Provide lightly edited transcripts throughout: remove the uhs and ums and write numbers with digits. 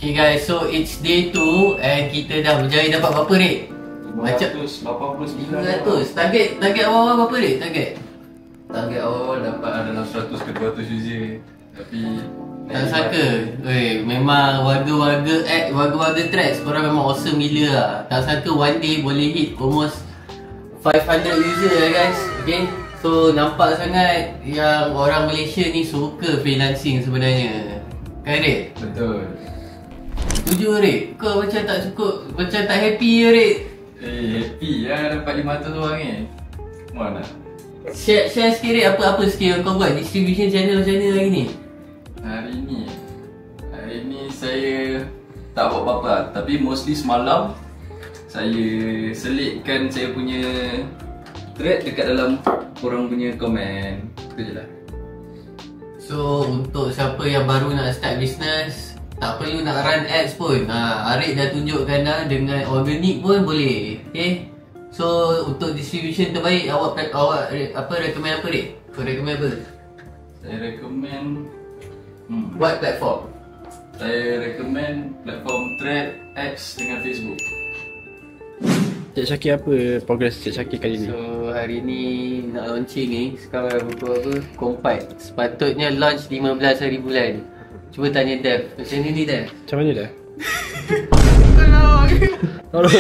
Okay guys, so it's day 2 and kita dah berjaya dapat berapa rate? Macam 500. Target awal-awal berapa rate? Target awal dapat dalam 100 ke 200 user. Tapi tak sangka, memang warga-warga tracks korang memang awesome gila lah. Tak sangka one day boleh hit almost 500 user lah guys. Okay, so nampak sangat yang orang Malaysia ni suka freelancing sebenarnya. Kan Red? betul. Setuju Red? Kau macam tak cukup, macam tak happy je Red? Happy lah dapat 500 orang ni. Mana? Share sikit Red, apa skill kau buat distribution channel macam mana hari ni? Hari ni saya tak buat apa-apa lah. Tapi mostly semalam saya selitkan saya punya thread dekat dalam korang punya komen. Itu je lah. So untuk siapa yang baru nak start business, tak perlu nak run ads pun. Arik dah tunjukkan dah, dengan organic pun boleh. Okay, so untuk distribution terbaik awak recommend apa Rik? Kau recommend apa? Saya recommend What platform? Saya recommend platform Thread, X dengan Facebook. Cik Syakir, apa progress Cik Syakir kali ni? So hari ni nak launching ni, sekarang pukul apa? Compile. Sepatutnya launch 15 hari bulan. Cuba tanya Dev, macam ni Dev? Macam mana dah? Tolong.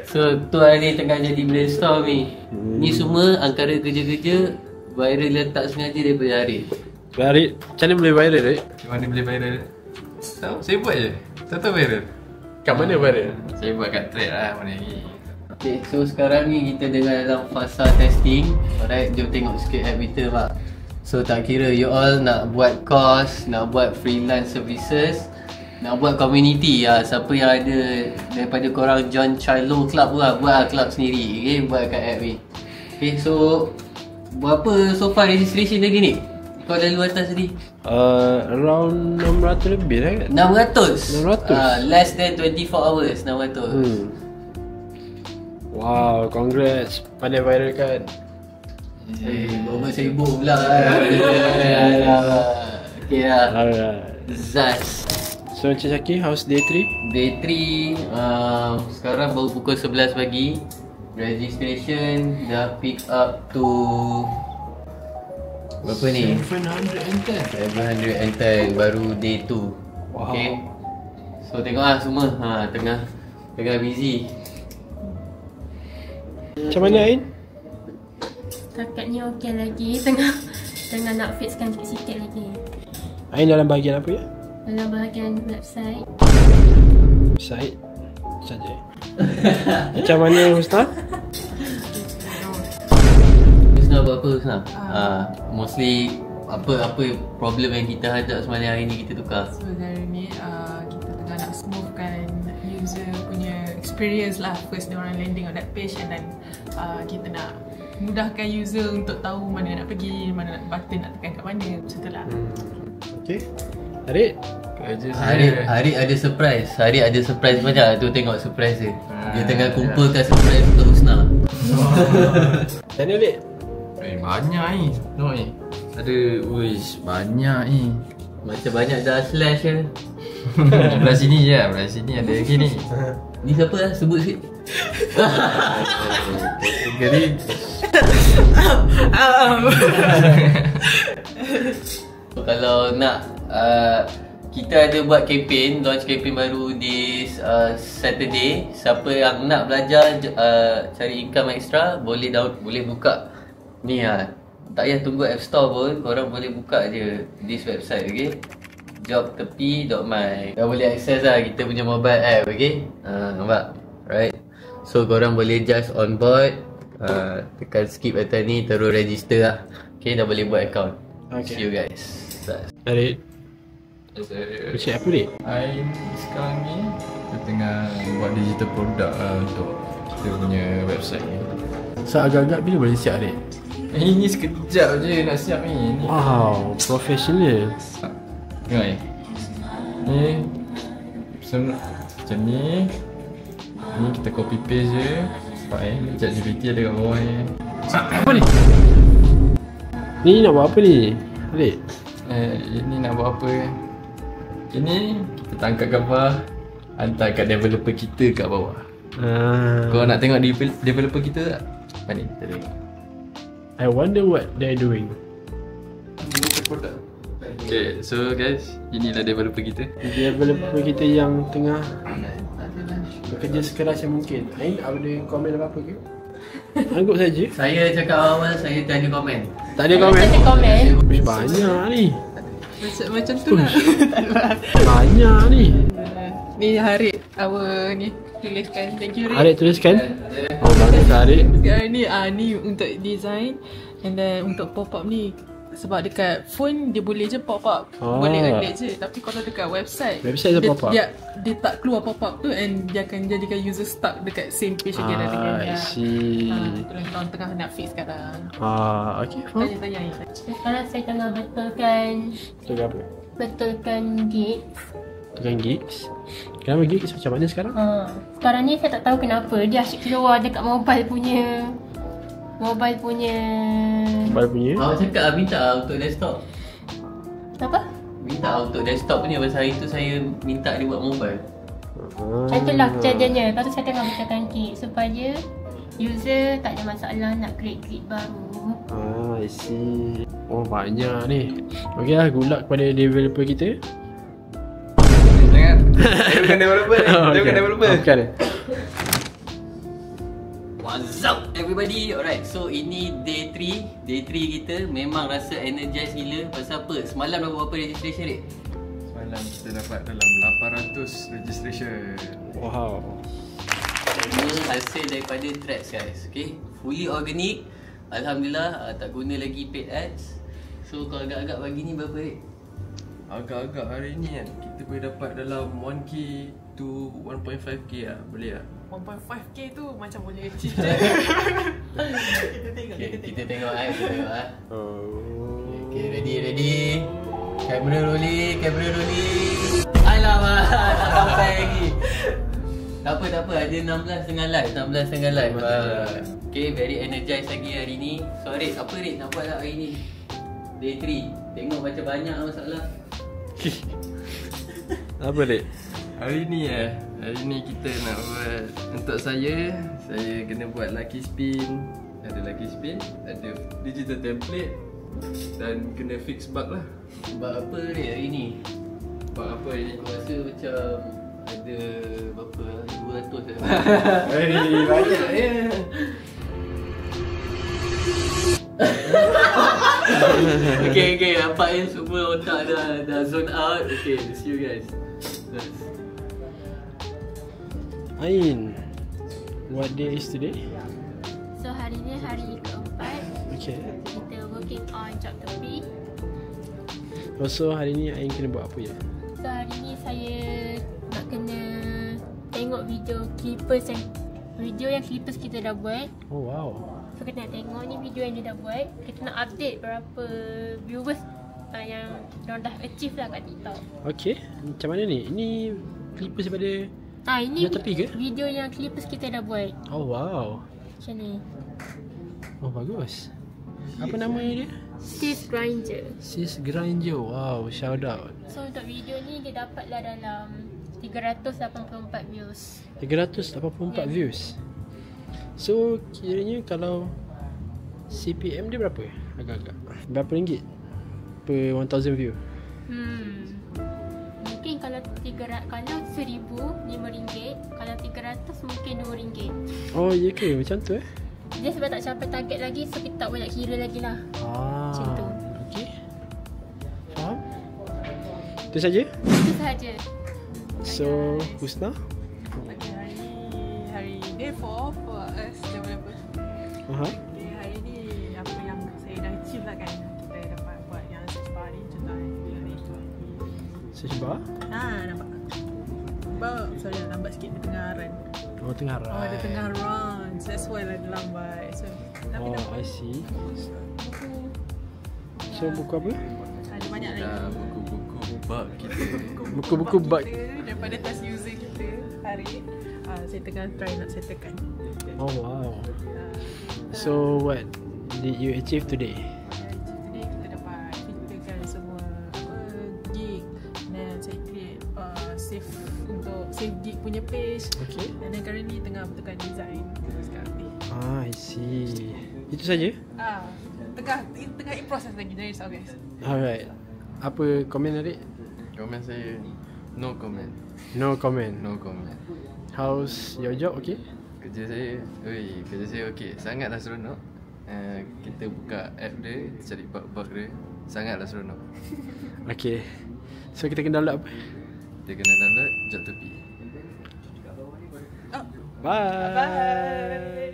So tu hari ni tengah jadi brainstorm ni. Ni semua angkara kerja-kerja viral yang tak sengaja daripada Harid. Harid, macam mana boleh viral Harid? Di mana boleh viral? Tahu, saya buat je. Tahu viral. Kat mana viral? Saya buat kat Thread lah mana ni. Okay, so sekarang ni kita tengah dalam fasa testing. Alright, jom tengok sikit app kita pak. So tak kira you all nak buat course, nak buat freelance services, nak buat community lah. Siapa yang ada daripada korang join Chilo Club lah, buat club sendiri. Okay, buat kat app ni. Okay, so berapa so far registration lagi ni? Kau lalu atas tadi? Around 600 lebih lah kan? 600? Less than 24 hours 600. Wow, congrats. Pandai viral kan? Bawa sibuk pula kan? Okay lah. Alright. Zaz. So Encik Syakir, how's day 3? Day 3, sekarang baru pukul 11 pagi. Registration dah pick up to berapa ni? 710 baru day 2. Wow. Okay, so tengok lah semua tengah busy. Macam mana Ain? Setakat okey lagi, tengah nak fixkan sikit-sikit lagi. Ain dalam bahagian apa ya? Dalam bahagian website. Website saja. Macam mana Ustaz? Husna buat apa Husna? Mostly apa problem yang kita hadap semalam hari ni kita tukar? Sebenarnya ni kita tengah nak smoothkan user punya experience lah. First dia orang landing on that page and then kita nak mudahkan user untuk tahu mana nak pergi, mana button nak tekan kat mana, macam tu lah. Okay. Harid? Harid ada surprise. Harid ada surprise banyak tu, tengok surprise dia. Dia tengah kumpulkan surprise untuk Husna. Macam mana Harid? Banyak ni. Tengok ni. Ada banyak ni. Macam banyak dah slash je. Belah sini je, belah sini ada lagi ni. Ni siapa lah? Sebut sikit. Jadi kalau nak kita ada buat campaign, launch campaign baru di Saturday. Siapa yang nak belajar cari income extra boleh buka ni tak payah tunggu App Store pun, korang boleh buka je this website, okay? jobtepi.my. Dah boleh access lah kita punya mobile app, okay? Nampak? Right? So korang boleh just on board, tekan skip atas ni, terus register lah. Okay, dah boleh buat account. Okay. See you guys. Harid, Cik apa ni? sekarang ni kita tengah buat digital product untuk kita punya website ni. So agak-agak bila boleh siap Harid? Ini sekejap je nak siap ni. Wow, professional. Tengok ni. Ni macam ni. Ni kita copy paste je. Nampak ChatGPT ada kat bawah ni. Apa ni? Ni nak buat apa ni? Harid? Ini nak buat apa? Ini kita tangkap gambar, hantar kat developer kita kat bawah. Kau nak tengok developer kita tak? Mari kita tengok. I wonder what they're doing. Okay, so guys, inilah developer kita. Developer kita yang tengah bekerja sekeras yang mungkin. Ain, ada komen apa-apa ke? Anggap saja. Saya cakap awal saya tak ada komen. Tak ada komen? Tak ada komen. Ush, banyak ni. Macam tu lah. Banyak ni. Ni Harid, ni tuliskan. Thank you Harid. Arik tuliskan. Oh, bagus Arik. Sekarang ni untuk design, and then untuk pop up ni, sebab dekat phone dia boleh je pop up, boleh edit je. Tapi kalau dekat website Website dia pop up. Dia tak keluar pop up tu, and dia akan jadikan user stuck dekat same page again and again. I see. Itulah kita tengah nak fix sekarang. Okay, faham. Tanya. Sekarang saya tengah betulkan gigs. Tukang gigs. Kenapa gigs macam mana sekarang? Sekarang ni saya tak tahu kenapa dia asyik keluar dekat mobile punya. Mobile punya? Awak cakap minta untuk desktop. Apa? Minta untuk desktop punya. Pasal hari tu saya minta dia buat mobile. Macam itulah kejadiannya. Lepas tu saya tengah betulkan gig supaya user tak ada masalah nak create gig baru. I see. Oh, banyak ni. Okay lah, good luck kepada developer kita. Jangan. Saya bukan developer ni. Saya bukan developer. Bukan. What's up everybody? Alright, so ini day 3. Day 3 kita memang rasa energized gila. Pasal apa? Semalam dah berapa registration rate? Semalam kita dapat dalam 800 registration. Wow. Semua hasil daripada threads guys. Okay, fully organic. Alhamdulillah, tak guna lagi paid ads. So kalau agak-agak pagi ni berapa rate? Agak-agak hari ni kan kita boleh dapat dalam 1k to 1.5k lah. Boleh lah. 1.5k tu macam boleh achieve je. Kita tengok Okay, ready. Kamera rolling. Alamak, tak sampai lagi. Tak apa, ada 16 tengah live. Okay, very energized lagi hari ni. So Red, apa Red nak buat lah hari ni? Day 3. Tengok macam banyak masalah. Apa Dek? Hari ni kita nak buat, untuk saya kena buat lucky spin. Ada lucky spin, ada digital template dan kena fix bug lah. Buat apa Red hari ni? Bug apa hari ni? Aku rasa macam ada berapa? 200 dah. Banyak ya. Okay, nampak yang semua otak dah zone out. Okay, see you guys. Ain, what day is today? So hari ni hari keempat. Okay. Kita working on job topic. So hari ni Ain kena buat apa je? So hari ni saya nak kena tengok video yang clippers kita dah buat. Oh wow. So kita nak tengok ni video yang dia dah buat. Kita nak update berapa viewers yang diorang dah achieve lah kat TikTok. Okay, macam mana ni? Ini clippers daripada ini yang tepi ke? video yang clippers kita dah buat. Oh wow. Macam ni. Oh bagus. Apa nama dia? Sis Granger. Sis Granger. Wow, shout out. So untuk video ni dia dapatlah dalam 384 views. 384 views. So kiranya kalau CPM dia berapa? Agak-agak berapa ringgit per 1000 view? Mungkin kalau 1000 RM5, kalau 300 mungkin RM2. Oh iya ke? Macam tu Dia sebab tak capai target lagi, so kita tak banyak kira lagi lah. Macam tu. Okay, faham? Itu saja? Itu sahaja. So Husna? Okay, hari day 4 for us developer. Okay, hari ni apa yang saya dah achieve lah kan. Kita dapat buat yang search bar ni, contoh Search bar? nampak. Sorry, lambat sikit dia tengah run. Oh tengah run. Dia tengah run. So that's why dia lambat. So I see. So buku apa? ada banyak lagi. Buku-buku bug kita. Buku-buku bug daripada task user kita hari. Saya tengah try nak settlekan. Oh wow. So what did you achieve today? Jadi kita dapat fitkan semua gig, dan saya create And then currently tengah betulkan design sekarang ni. I see. Itu saja? Tengah in process lagi, jangan risau guys. Alright. Apa komen adik? Komen saya no comment. No comment. No comment. How's your job? Okay? Kerja saya okey. Sangatlah seronok. Kita buka app dia, kita cari bug-bug dia. Sangatlah seronok. Okay. So kita kena download apa? Dia kena download Jobtopi. Bye.